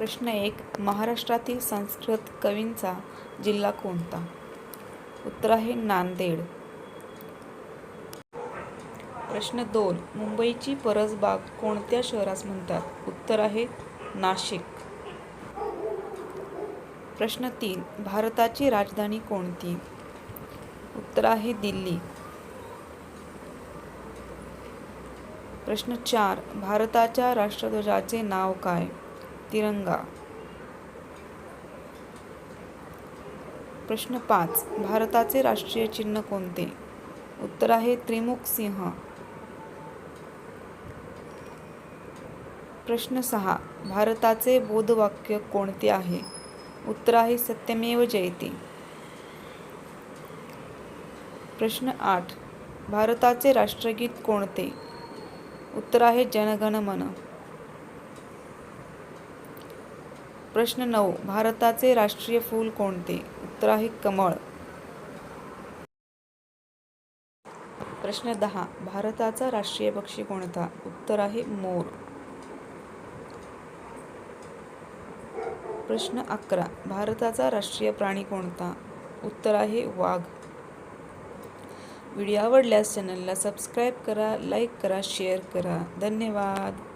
प्रश्न 1. महाराष्ट्रातील संस्कृत कवींचा जिल्हा कोणता? उत्तर आहे नांदेड. प्रश्न 2. मुंबईची परसबाग कोणत्या शहरास म्हणतात? उत्तर आहे नाशिक. प्रश्न 3. भारताची राजधानी कोणती? उत्तर आहे दिल्ली. प्रश्न 4. भारताच्या राष्ट्रध्वजाचे नाव काय? तिरंगा. प्रश्न 5. भारताचे राष्ट्रीय चिन्ह कोणते? उत्तर आहे त्रिमुख सिंह. प्रश्न 6. भारताचे बोधवाक्य कोणते आहे? उत्तर आहे सत्यमेव जयते. प्रश्न 8. भारताचे राष्ट्रगीत कोणते? उत्तर आहे जनगण मन. प्रश्न 9. भारताचे राष्ट्रीय फूल कोणते? उत्तर आहे कमळ. प्रश्न 10. भारताचा राष्ट्रीय पक्षी कोणता? उत्तर आहे मोर. प्रश्न 11. भारताचा राष्ट्रीय प्राणी कोणता? उत्तर आहे वाघ. व्हिडिओ आवडल्यास चॅनलला सबस्क्राईब करा, लाईक करा, शेअर करा. धन्यवाद.